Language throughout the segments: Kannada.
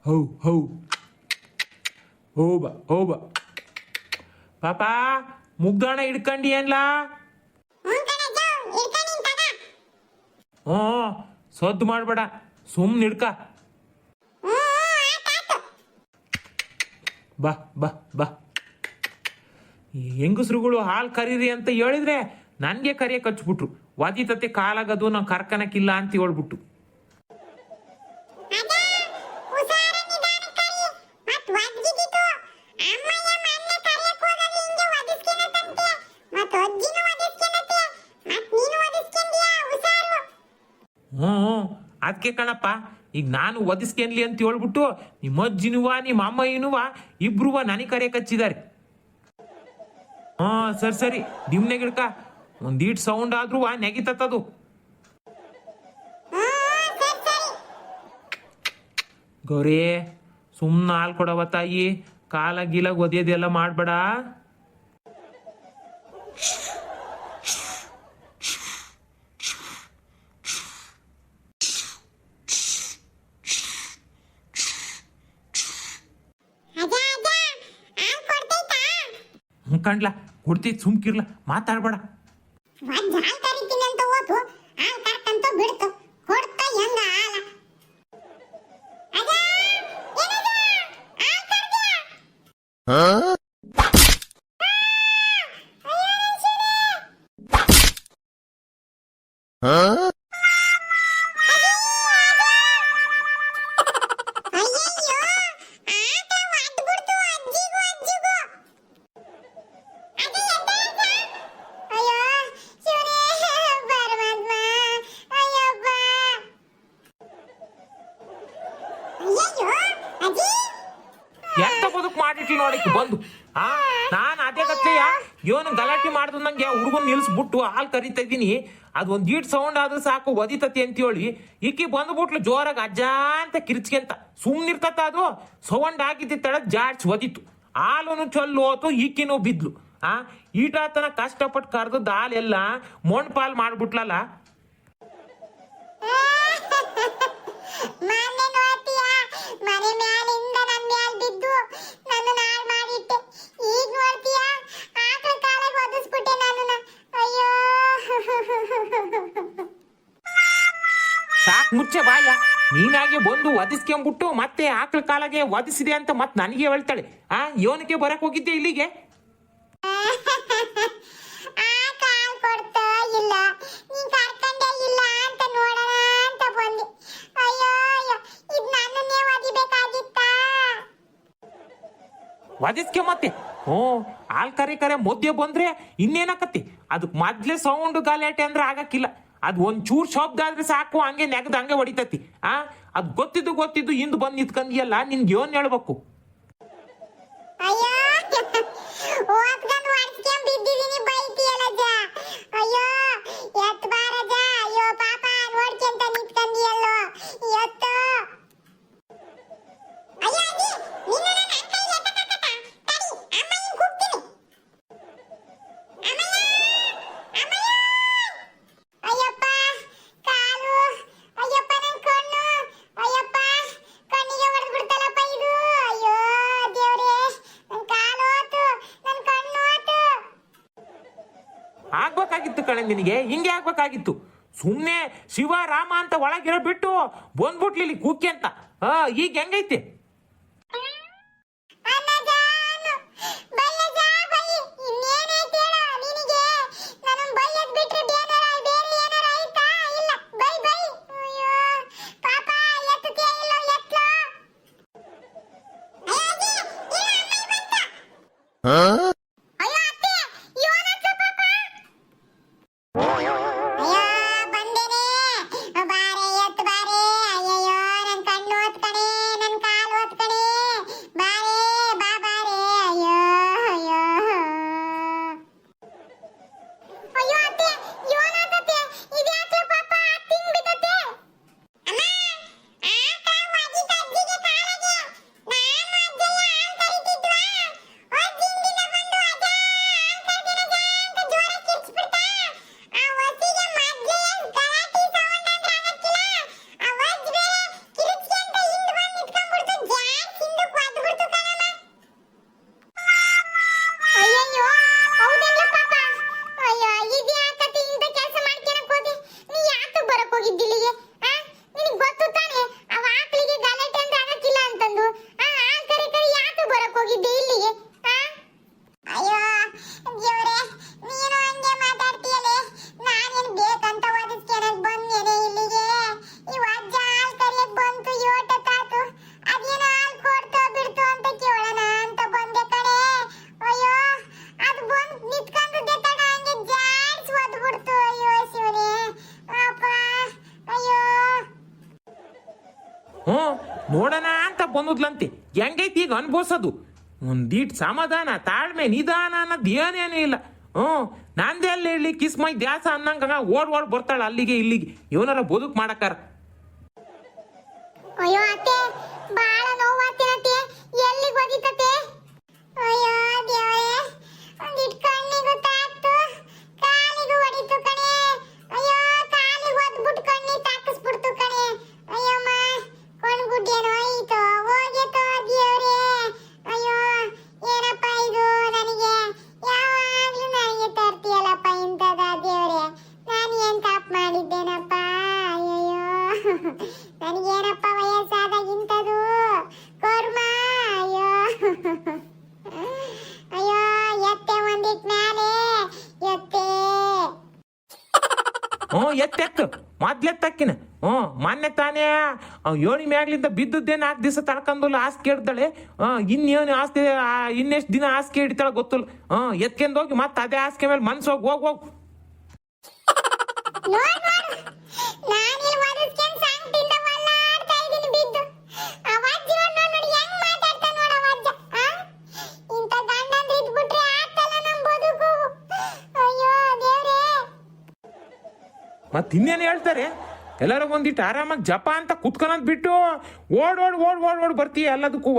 ಹೌ ಹೌ ಹೋಬ ಹೋಬ ಪಾಪ ಮುಗ್ದೋಣ ಹಿಡ್ಕಂಡಿ ಏನ್ಲಾ ಹ್ಞೂ ಸದ್ದು ಮಾಡಬೇಡ ಸುಮ್ಮನೆ ಹಿಡ್ಕ ಬಾ ಬಾ ಬಾ ಹೆಂಗಸ್ರುಗಳು ಹಾಲು ಕರೀರಿ ಅಂತ ಹೇಳಿದ್ರೆ ನನಗೆ ಕರಿಯಕ್ಕೆ ಹಚ್ಬಿಟ್ರು ಒದಿತತೆ ಕಾಲಾಗದು ನಾವು ಕರ್ಕನಕ್ಕಿಲ್ಲ ಅಂತ ಹೇಳ್ಬಿಟ್ಟು ಹ್ಞೂ ಅದಕ್ಕೆ ಕಣಪ್ಪ ಈಗ ನಾನು ಒದಿಸ್ಕೇನ್ಲಿ ಅಂತ ಹೇಳ್ಬಿಟ್ಟು ನಿಮ್ಮ ಅಜ್ಜಿನುವ ನಿಮ್ಮ ಅಮ್ಮಯ್ಯನುವ ಇಬ್ರುವ ನನಗೆ ಕರೆಯಕ್ಕೆ ಹಚ್ಚಿದ್ದಾರೆ. ಹಾಂ ಸರಿ ಸರಿ ನಿಮ್ನೆ ಗಿಡ್ಕ ಒಂದೀಟ್ ಸೌಂಡ್ ಆದ್ರೂ ನೆಗಿತತ್ತದು. ಗೌರಿ ಸುಮ್ಮನೆ ಹಾಲು ಕೊಡವ ತಾಯಿ, ಕಾಲ ಗೀಲ ಒದಿಯೋದೆಲ್ಲ ಮಾಡಬೇಡ. ಕಂಡ್ಲ ಕೊಡ್ತೈತಿ ಸುಮ್ಕಿರ್ಲ ಮಾತಾಡ್ಬೇಡ. ಎಂತ ಬದುಕು ಮಾಡಿಟ್ಟಿ ನೋಡಕ್ಕೆ ಬಂದು ನಾನು ಅದೇ ಕತ್ಲೆಯ ಇವನು ಗಲಾಟೆ ಮಾಡ್ದು ನಂಗೆ ಹುಡುಗನ್ ನಿಲ್ಸ್ಬಿಟ್ಟು ಹಾಲು ಕರಿತಾ ಇದ್ದೀನಿ. ಅದು ಒಂದು ಈಟ್ ಸೌಂಡ್ ಆದ್ರೂ ಸಾಕು ಒದಿತತಿ ಅಂತ ಹೇಳಿ ಈಕಿ ಬಂದ್ಬಿಟ್ಲು ಜೋರಾಗ ಅಜ್ಜ ಅಂತ ಕಿರ್ಚ್ಕೆಂತ ಸುಮ್ನಿರ್ತತ. ಅದು ಸೌಂಡ್ ಆಗಿದ್ದ ತಡ ಜಾಡ್ಸ್ ಒದಿತು, ಹಾಲು ಚೊಲ್ಲು ಹೋತು, ಈಕಿನೂ ಬಿದ್ಲು. ಈಟಾತನ ಕಷ್ಟಪಟ್ಟು ಕರೆದದ್ದು ಹಾಲೆಲ್ಲ ಮೊಣ್ ಪಾಲ್ ಮಾಡ್ಬಿಟ್ಲಲ್ಲ. ಸಾಕ್ ಮುಚ್ಚೆ ಬಾಯ, ನೀನಾಗೆ ಬಂದು ಒದಿಸ್ಕೊಂಡ್ಬಿಟ್ಟು ಮತ್ತೆ ಆಕಳ ಕಾಲಾಗೆ ಒದಿಸಿದೆ ಅಂತ ಮತ್ತೆ ನನಗೆ ಹೇಳ್ತಾಳೆ. ಇವನಿಗೆ ಬರಕ್ ಹೋಗಿದ್ದೆ ಇಲ್ಲಿಗೆ. ಒದಿಸ್ಕೆ ಮತ್ತೆ ಹಾಲ್ ಕರೆ ಮಧ್ಯ ಬಂದ್ರೆ ಇನ್ನೇನಕತಿ, ಅದಕ್ಕೆ ಮೊದ್ಲೇ ಸೌಂಡ್ ಗಲಾಟೆ ಅಂದ್ರೆ ಆಗಕ್ಕಿಲ್ಲ. ಅದು ಒಂಚೂರು ಶಬ್ದ ಆದ್ರೆ ಸಾಕು ಹಂಗೆ ನೆಗದು ಹಂಗೆ ಹೊಡಿತತಿ. ಅದು ಗೊತ್ತಿದ್ದು ಹಿಂದ್ ಬಂದ್ ನಿಂತ್ಕಂದಿಯಲ್ಲ, ನಿನ್ಗೆ ಏನ್ ಹೇಳ್ಬೇಕು? ಆಗ್ಬೇಕಾಗಿತ್ತು ಕಣೆ ನಿನಗೆ, ಹಿಂಗೆ ಆಗ್ಬೇಕಾಗಿತ್ತು. ಸುಮ್ಮನೆ ಶಿವ ರಾಮ ಅಂತ ಒಳಗಿರೋ ಬಿಟ್ಟು ಬಂದ್ಬಿಟ್ಲಿ ಕೂಕಿ ಅಂತ. ಈಗ ಹೆಂಗೈತೆ? ನೋಡೋಣ ಅಂತ ಬಂದದ್ಲಂತೆ. ಹೆಂಗೈತಿ ಈಗ ಅನ್ಭವಿಸೋದು? ಒಂದೀಟ್ ಸಮಾಧಾನ, ತಾಳ್ಮೆ, ನಿಧಾನ ಅನ್ನೋದು ಏನೇನೂ ಇಲ್ಲ. ನಂದೇ ಅಲ್ಲಿ ಹೇಳಿ ಕಿಸ್ಮೈ ದ್ಯಾಸ ಅನ್ನಂಗ ಓಡ್ ಬರ್ತಾಳ ಅಲ್ಲಿಗೆ ಇಲ್ಲಿಗೆ. ಇವನಾರ ಬದುಕು ಮಾಡಕ್ಕಾರ. ಅಯ್ಯೋ ಅತ್ತೆ, ಬಾಳ ನೋವಾಗ್ತಿರತ್ತೆ. ಎಲ್ಲಿಗೆ ಹೋಗಿತ್ತತೆ? ಅಯ್ಯೋ ದೇವರೇ, ಒಂದಿಟ್ ಕಣ್ಣಿಗೂ ತಾಕ್ತು, ಕಾಲಿಗೂ ಹೊಡಿತು ಕಣೆ. ಅಯ್ಯೋ ಕಾಲಿಗೆ ಒದ್ಬಿಟ್ಟು ಕಣ್ಣಿ ತಾಕಿಸ್ಬಿಡ್ತು ಕಣೆ. ಅಯ್ಯಮ್ಮ, ಕೊಂಡ್ಗುಡ್ಡೇನೋ ಆಯ್ತು, ಹೋಗಿತ್ತು ದೇವ್ರೇ. ಅಯ್ಯೋ ಏನಪ್ಪ ಇದು ನನಗೆ? ಯಾವಾಗ್ಲೂ ನನಗೆ ತರ್ತೀಯಲ್ಲಪ್ಪ ಇಂಥದ ದೇವ್ರೇ. ನಾನು ಏನ್ ತಪ್ಪು ಮಾಡಿದ್ದೇನಪ್ಪ? ಅಯ್ಯೋ ನನಗೇನಪ್ಪ ವಯಸ್ಸಾದಾಗ ಇಂಥದು ಕರ್ಮ. ಅಯ್ಯೋ ಅಯ್ಯೋ ಎತ್ತೆ ಒಂದಿಟ್ ಮ್ಯಾಲೆ ಎತ್ತೆ. ಎತ್ತೆತ್ತು ಮೊದ್ಲೆತ್ತಕ್ಕಿನ. ಮೊನ್ನೆ ತಾನೇ ಏಣಿ ಮ್ಯಾಗ್ಲಿಂದ ಬಿದ್ದದ್ದೇನು 4 ದಿವಸ ತಡ್ಕೊಂಡಲ್ಲ ಹಾಸಿಗೆ ಹಿಡ್ದಾಳೆ. ಇನ್ನೇನು ಆಸ್ತಿ ಇನ್ನೆಷ್ಟು ದಿನ ಹಾಸಿಗೆ ಹಿಡಿತಾಳ ಗೊತ್ತಿಲ್ಲ. ಎತ್ಕೊಂಡು ಹೋಗಿ ಮತ್ತೆ ಅದೇ ಹಾಸಿಗೆ ಮೇಲೆ ಮನ್ಸು ಹೋಗ್ ಮತ್ತೆ ಇನ್ನೇನು ಹೇಳ್ತಾರೆ? ಎಲ್ಲರೂ ಒಂದಿಟ್ಟು ಆರಾಮಾಗಿ ಜಪ ಅಂತ ಕುತ್ಕೊಳೋದ್ ಬಿಟ್ಟು ಓಡ್ ಬರ್ತೀಯ ಎಲ್ಲದಕ್ಕೂ.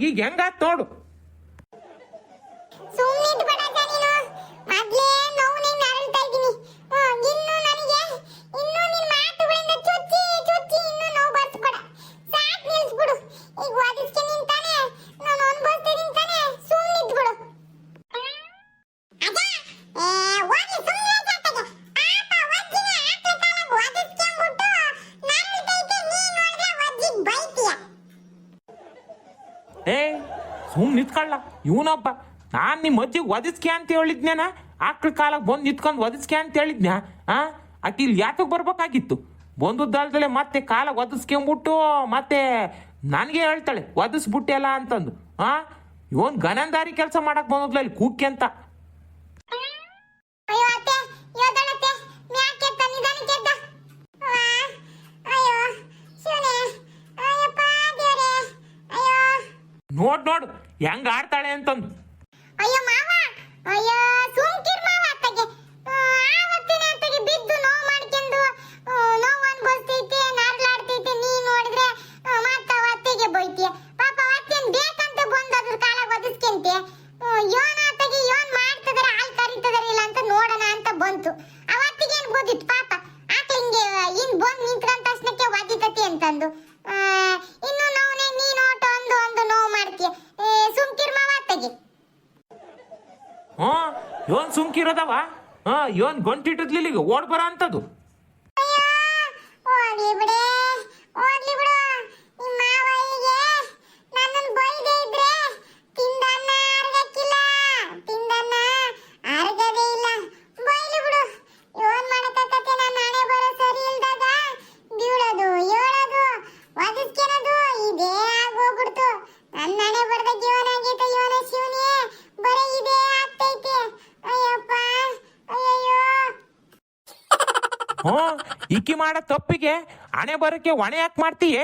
ಈಗ ಹೆಂಗಾತ್ ನೋಡು. ಸುಮ್ ನಿತ್ಕೊಳ್ಳ ಇವನೊಬ್ಬ. ನಾನ್ ನಿಮ್ಮ ಅಜ್ಜಿಗೆ ಒದಿಸ್ಕೆ ಅಂತ ಹೇಳಿದ್ನೇನ? ಆಕ್ಳ ಕಾಲಕ್ಕೆ ಬಂದು ನಿತ್ಕೊಂಡು ಒದಿಸ್ಕೆ ಅಂತ ಹೇಳಿದ್ನ್ಯಾ? ಆಕಿ ಇಲ್ಲಿ ಯಾತಕ್ಕೆ ಬರ್ಬೇಕಾಗಿತ್ತು? ಬಂದದ್ದಲ್ದಲೆ ಮತ್ತೆ ಕಾಲ ಒದಿಸ್ಕೊಂಬಿಟ್ಟು ಮತ್ತೆ ನನಗೆ ಹೇಳ್ತಾಳೆ ಒದಿಸ್ಬಿಟ್ಟೆಲ್ಲ ಅಂತಂದು. ಇವನ್ ಗನಂದಾರಿ ಕೆಲಸ ಮಾಡಕ್ ಬಂದದ್ಲ ಇಲ್ಲಿ ಕೂಕ್ಕೆ ಅಂತ. ನೋಡು ಹೆಂಗ ಆಡ್ತಾಳೆ ಅಂತಂದು. ಅಯ್ಯೋ ಮಾವ, ಅಯ್ಯೋ ಸುಮ್ಕಿರ್ ಮಾವ. ಅತ್ತಗೆ ಆವತ್ತಿನ ಅತ್ತಗೆ ಬಿದ್ದು ನೋವು ಮಾಡ್ಕೊಂಡು ನೋವು ಅನ್ಭವಿಸ್ತೈತೆ, ನಾರ್ಲಾಡ್ತೈತೆ. ನೀ ನೋಡಿದ್ರೆ ಮತ್ತ ಅತ್ತೆಗೆ ಬೈತೀಯ. ಪಾಪ ಅತ್ತೇನ್ ಬೇಕಂತ ಬಂದು ಅದ್ರ ಕಾಲ ಒದಿಸ್ಕೊಂತೆ. ಯೋನ್ ಅತ್ತಗೆ ಯೋನ್ ಮಾಡ್ತಿದಾರೆ, ಹಾಲು ಕರಿತಿದಾರೆ ಇಲ್ಲ ಅಂತ ನೋಡೋಣ ಅಂತ ಬಂತು. ಅವತ್ತಿಗೆ ಏನ್ ಬೋದಿತ್ತು ಪಾಪ. ಆಕ್ಳಿಂಗೆ ಇನ್ ಬಂದು ನಿಂತ್ಕೊಂಡ ತಕ್ಷಣಕ್ಕೆ ಒದಿತತಿ ಅಂತಂದು. ಇನ್ನು ನೋವನೇ ನೀನ್ ಓಟ ಒಂದು ನೋವು ಮಾಡ್ತೀಯ. ಸುಮ್ಕಿರ್ ಮಾವ ಅತ್ತಗೆ. ಇವನ್ ಸುಮ್ಕಿರೋದವ. ಇವನ್ ಗಂಟಿಟ್ಟಿದ್ಲಿಲ್ಲಿಗೆ ಓಡ್ ಬರ ಅಂತದು. ಹೋಗ್ಲಿ ಬಿಡು. ನಿಮ್ಮ ಮಾವಯ್ಯಗೆ ನನ್ನನ್ನು ಬೈದೇ ಇದ್ರೆ ತಿಂದನ್ನ ಅರ್ಗಕ್ಕಿಲ್ಲ, ತಿಂದನ್ನ ಅರ್ಗದೇ ಇಲ್ಲ. ಬೈಲಿ ಬಿಡು. ಇವನ್ ಮಾಡಕತ್ತೆ ನನ್ನ ಹಣೆ ಬರೋ ಸರಿ ಇಲ್ದಾಗ ಬೀಳೋದು, ಹೇಳೋದು, ಒದಿಸ್ಕೊಳೋದು ಇದೇ ಆಗೋಗ್ಬಿಡ್ತು. ನನ್ನ ಹಣೆ ಬರದ ಜೀವನ ಆಗೈತೆ. ಇವನ ಶಿವನೇ ಬರೀ ಇದೇ ಆಗ್ತೈತೆ. ಅಯ್ಯಪ್ಪ, ಅಯ್ಯಯ್ಯೋ. ಇಕ್ಕಿ ಮಾಡೋ ತಪ್ಪಿಗೆ ಹಣೆ ಬರಕ್ಕೆ ಹೊಣೆ ಯಾಕೆ ಮಾಡ್ತೀಯ?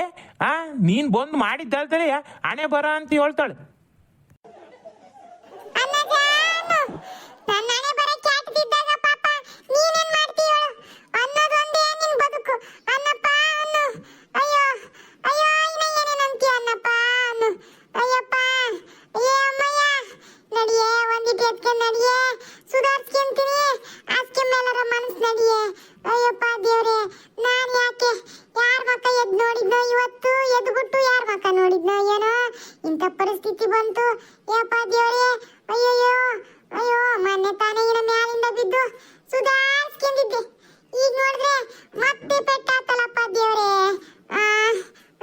ನೀನ್ ಬಂದು ಮಾಡಿದ್ದಲ್ದಲೆ ಹಣೆ ಬರ ಅಂತ ಹೇಳ್ತಾಳೆ. ನನ್ನ ಹಣೆ ಬರಕ್ಕೆ ಹಾಕ್ತಿದ್ದಾಗ ಪಾಪ ನೀನೇನ್ ಮಾಡ್ತೀಯ ಅನ್ನೋದೊಂದೇ ನಿನ್ ಬದುಕು. ಅನ್ನಪ್ಪ ಅನ್ನು. ಅಯ್ಯೋ ಅಯ್ಯೋ ಇನ್ನ ಏನೇನಂತೀಯ ಅನ್ನಪ್ಪ ಅನ್ನು. ಅಯ್ಯಪ್ಪ, ಏ ಅಮ್ಮಯ್ಯ, ನಡಿಯೇ ಒಂದಿಟ್ಟು ಎತ್ಕೊಂಡು ನಡಿಯೇ, ಸುಧಾರಿಸ್ಕೊಂತೀನಿ. ಆಸ್ಕೆ ಮೇಲರ ಮನಸ್ಸು ನಡಿಯೇ. ಅಯ್ಯಪ್ಪ ದೇವ್ರೆ, ನಾನು ಯಾಕೆ ಯಾರ ಮಕ್ಕ ಎದ್ದು ನೋಡಿದ್ನೋ ಇವತ್ತು, ಎದ್ಬಿಟ್ಟು ಯಾರ ಮಕ್ಕ ನೋಡಿದ್ನೋ ಏನೋ ಇಂಥ ಪರಿಸ್ಥಿತಿ ಬಂತು. ಯಪ್ಪ ದೇವ್ರೆ, ಅಯ್ಯಯ್ಯೋ ಅಯ್ಯೋ, ಮೊನ್ನೆ ತಾನೇ ಇನ್ನ ಮ್ಯಾಲಿಂದ ಬಿದ್ದು ಸುಧಾರಿಸ್ಕೊಂಡಿದ್ದೆ. ಈಗ ನೋಡಿದ್ರೆ ಮತ್ತೆ ಪೆಟ್ಟಾತಲಪ್ಪ ದೇವ್ರೆ.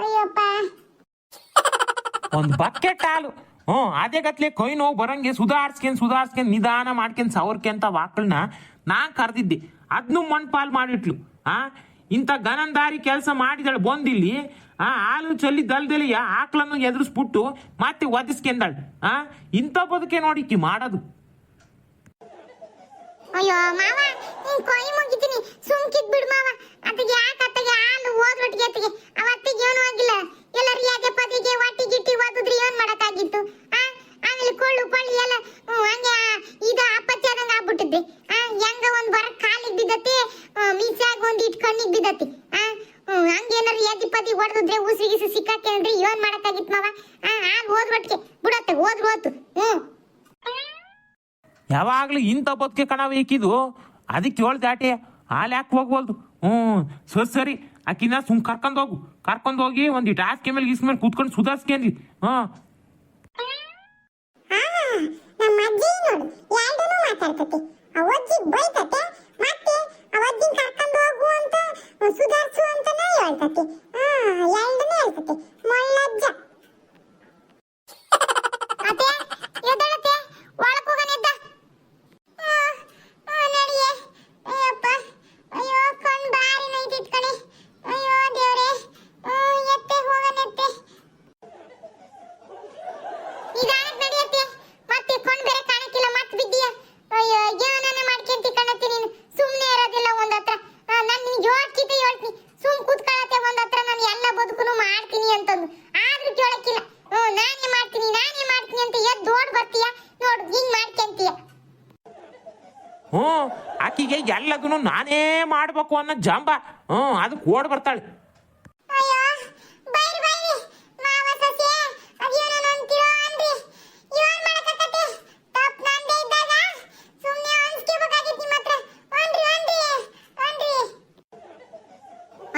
ಅಯ್ಯಪ್ಪ. ಒಂದು ಬಕೆಟ್ ಹಾಲು ಅದೇ ಗತ್ಲೆ ಕೈ ನೋವು ಬರಂಗೆ ಸುಧಾರ್ಸ್ಕೊಂಡ್ ನಿಧಾನ ಮಾಡ್ಕೊಂಡ್ ಸವರ್ಕೆಂತ ವಾಕಳನ್ನ ನಾನ್ ಕರೆದಿದ್ದೆ. ಅದನ್ನು ಮಣ್ಪಾಲ್ ಮಾಡಿಟ್ಲು. ಇಂಥ ಗನಂದಾರಿ ಕೆಲಸ ಮಾಡಿದಳು ಬಂದಿಲ್ಲಿ. ಹಾಲು ಚೆಲ್ಲಿದ್ದಲ್ದೆಲೆ ಆಕಳನ್ನು ಎದುರಿಸ್ಬಿಟ್ಟು ಮತ್ತೆ ಒದಿಸ್ಕೊಂಡಳು. ಇಂಥ ಬದುಕೆ ನೋಡಿಕ್ಕಿ ಮಾಡೋದು. ಅಯ್ಯೋ ಮಾವ ನೀನ್ ಕೈ ಮುಗಿತೀನಿ ಸುಮ್ಕಿದ್ ಬಿಡ್ ಮಾವ ಅತ್ತಿಗೆ ಯಾಕೆ ಅತ್ತಿಗೆ ಹಾಲು ಓದ್ರೊಟ್ಟಿಗೆ ಅತ್ತಿಗೆ ಅವತ್ತಿಗೆ ಏನೂ ಆಗಿಲ್ಲ ಎಲ್ಲರೂ ಯಾಕೆ ಪದಿಗೆ ವಾಟಿ ಗಿಟ್ಟಿ ಓದಿದ್ರಿ ಏನ್ ಮಾಡಕ್ಕಾಗಿತ್ತು ಆಮೇಲೆ ಕೊಳ್ಳು ಪಳ್ಳಿ ಎಲ್ಲ ಹಂಗೆ ಇದು ಅಪ್ಪಚ್ಚಿ ಆದಂಗ ಆಗ್ಬಿಟ್ಟಿದ್ರಿ ಹೆಂಗ ಒಂದ್ ಬರ ಕಾಲಿಗೆ ಬಿದ್ದತಿ ಮೀಸಾಗ ಒಂದ್ ಇಟ್ ಕಣ್ಣಿಗೆ ಬಿದ್ದತಿ ಹಂಗೇನಾರು ಎದಿ ಪದಿ ಹೊಡೆದಿದ್ರೆ ಉಸಿಗಿಸಿ ಸಿಕ್ಕಾಕೇನ್ರಿ ಏನ್ ಮಾಡಕ್ಕಾಗಿತ್ತು ಮಾವ ಹಾಲು ಓದ್ರೊಟ್ಟಿಗೆ ಬಿಡತ್ತೆ ಓದ್ರು ಹೋತು ಯಾವಾಗ್ಲೂ ಇಂಥ ಬದುಕೆ ಕಣವ ಈಕಿದು ಅದಕ್ಕೆ ಹೇಳ್ದೆ ಆಟೆ ಹಾಲು ಯಾಕೆ ಹೋಗ್ವಲ್ದು ಸರಿ ಆಕಿನ ಸುಮ್ ಕರ್ಕೊಂಡ್ ಹೋಗಿ ಒಂದಿಟ್ಟು ಹಾಸಿಗೆ ಮೇಲೆ ಗೀಸ್ ಮೇಲೆ ಕೂತ್ಕೊಂಡು ಸುಧಾರಿಸ್ಕೇನ್ರಿ ನಮ್ಮ ಅಜ್ಜಿ ನೋಡು ಎರಡೂ ಮಾತಾಡ್ತತೆ ಅವಜ್ಜಿ ಬೈತತೆ ಮತ್ತೆ ಅವಜ್ಜಿನ ಕರ್ಕೊಂಡು ಹೋಗು ಅಂತ ಸುಧಾರಿಸು ಅಂತಾನೆ ಹೇಳ್ತತೆ ಎರಡೂ ಹೇಳ್ತತೆ ಮೊಳ್ಳಜ್ಜ ಅತ್ತೆ ಎದಳತೆ ಒಳಗೆ ಹೋಗನೆದ್ದ ನಡಿಯೇ ಅಯ್ಯಪ್ಪ ಅಯ್ಯೋ ಕಣ್ ಬಾರಿ ನೈತಿತ್ ಕಣೆ ಅಯ್ಯೋ ದೇವ್ರೆ ಎತ್ತೆ ಹೋಗನೆತ್ತೆ ಈಗ ನಡಿಯತ್ತೆ ಮತ್ತೆ ಕಣ್ ಬೇರೆ ಕಾಣಕ್ಕಿಲ್ಲ ಮತ್ತೆ ಬಿದ್ದೀಯ ಅಯ್ಯೋ ಏನನ್ನ ಮಾಡ್ಕೊಂತಿ ಕಣತ್ತೆ ನೀನು ಸುಮ್ಮನೆ ಇರೋದಿಲ್ಲ ಒಂದ್ ಹತ್ರ ನಾನು ನಿನ್ಗೆ ಯೋಚಿತ ಹೇಳ್ತೀನಿ ಸುಮ್ ಕೂತ್ಕೊಳ್ಳತ್ತೆ ಒಂದ್ ಹತ್ರ ನಾನು ಎಲ್ಲ ಬದುಕುನು ಮಾಡ್ತೀನಿ ಅಂತಂದು ಆದ್ರೂ ಕೇಳಕ್ಕಿಲ್ಲ ನಾನೇ ಮಾಡ್ತೀನಿ ಅಂತ ಎದ್ದು ಓಡ್ ಬರ್ತೀಯ ನೋಡು ಹಿಂಗ್ ಮಾಡ್ಕೊಂತೀಯ ಆಕಿಗೆ ಎಲ್ಲದನ್ನು ನಾನೇ ಮಾಡ್ಬೇಕು ಅನ್ನೋ ಜಂಬ ಅದಕ್ಕೆ ಓಡ್ ಬರ್ತಾಳೆ ಅಯ್ಯೋ ಬೈರಿ ಮಾವ ಸೊಸೆ ಅದೇನೇನು ಅಂತೀರೋ ಅನ್ರಿ ಏನ್ ಮಾಡಕತ್ತತೆ ತಪ್ಪು ನಂದೇ ಇದ್ದಾಗ ಸುಮ್ಮನೆ ಅನ್ಸ್ಕೋಬೇಕಾಗಿತ್ತು ನಿಮ್ಮ ಹತ್ರ ಅನ್ರಿ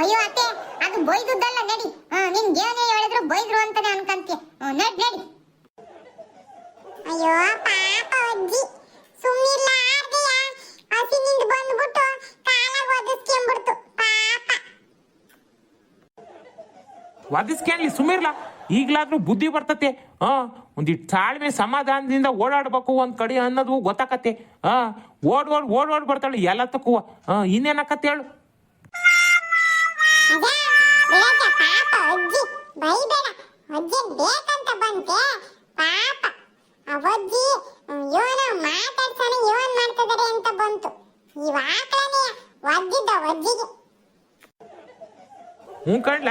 ಅಯ್ಯೋ ಅತ್ತೆ ಅದು ಬೈದುದಲ್ಲ ನಡಿ ನಿನ್ಗೆ ಏನೇ ಹೇಳಿದ್ರು ಬೈದ್ರು ಅಂತಾನೆ ಅನ್ಕಂತೀಯ ನಡಿ ಅಯ್ಯೋ ಪಾಪ ಅಜ್ಜಿ ಸುಮ್ಮಿಲ್ಲ ಆರ್ದಿಯ ಹಸಿನಿಂದ ಬಂದ್ಬಿಟ್ಟು ಕಾಲಾಗ ಒದಿಸ್ಕೊಂಡ್ಬಿಡ್ತು ಪಾಪ ಒದಿಸ್ಕೊಂಡ್ಲಿ ಸುಮ್ಮಿರ್ಲ ಈಗ್ಲಾದ್ರೂ ಬುದ್ಧಿ ಬರ್ತತೆ ಒಂದಿಟ್ಟು ತಾಳ್ಮೆ ಸಮಾಧಾನದಿಂದ ಓಡಾಡ್ಬೇಕು ಒಂದ್ ಕಡೆ ಅನ್ನೋದು ಗೊತ್ತಾಕತ್ತೆ ಓಡ್ ಬರ್ತಾಳೆ ಎಲ್ಲ ತಕ್ಕುವ ಇನ್ನೇನಕತ್ತೆ ಹೇಳು ಪಾಪ ಅಜ್ಜಿ ಬೈಬೇಡ ಅಜ್ಜಿ ಬೇಕಂತ ಬಂತೆ ಪಾಪ ಅವಜ್ಜಿ ಇವನು ಮಾತಾಡ್ತಾನೆ ಇವನ್ ಮಾಡ್ತಿದ್ದಾರೆ ಅಂತ ಬಂತು ಇವಾಗ್ಲೇ ಒದ್ದಿದ್ದ ಅಜ್ಜಿಗೆ ಕಣ್ಲ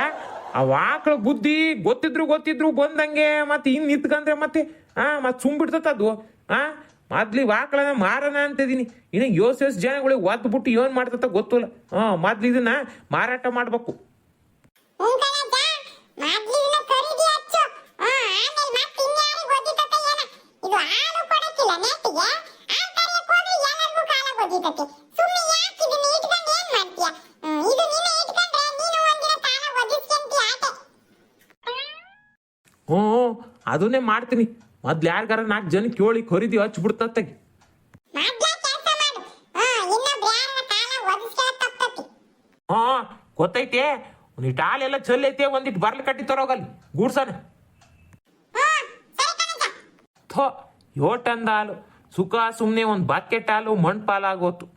ಆ ಆಕಳ ಬುದ್ಧಿ ಗೊತ್ತಿದ್ರು ಬಂದಂಗೆ ಮತ್ತೆ ಇನ್ ನಿತ್ಕಂದ್ರೆ ಮತ್ತೆ ಸುಮ್ಬಿಡ್ತದ ಅದು ಮೊದ್ಲಿ ಆಕಳನ ಮಾರನ ಅಂತಿದೀನಿ ಇನ್ನು ಯೋಸ್ ಜನಗಳಿಗೆ ಒದ್ಬಿಟ್ಟು ಏನ್ ಮಾಡ್ತತ ಗೊತ್ತಿಲ್ಲ ಮೊದ್ಲು ಇದನ್ನ ಮಾರಾಟ ಮಾಡ್ಬೇಕು ಅದನ್ನೇ ಮಾಡ್ತೀನಿ ಮೊದ್ಲು ಯಾರಿಗಾರ 4 ಜನ ಕೇಳಿ ಖರೀದಿ ಹಚ್ಬಿಡ್ತತ್ತಾಗಿ ಗೊತ್ತೈತೆ ಒಂದಿಟ್ಟು ಹಾಲೆಲ್ಲ ಚಲ್ಲೈತೆ ಒಂದಿಟ್ಟು ಬರ್ಲಿ ಕಟ್ಟಿ ತರೋಗಲ್ಲಿ ಗೂಡ್ಸನ ಥೋ ಯೋಟಂದ ಹಾಲು ಸುಖ ಸುಮ್ಮನೆ ಒಂದು ಬಕೆಟ್ ಹಾಲು ಮಣ್ಣು ಪಾಲಾಗೋತು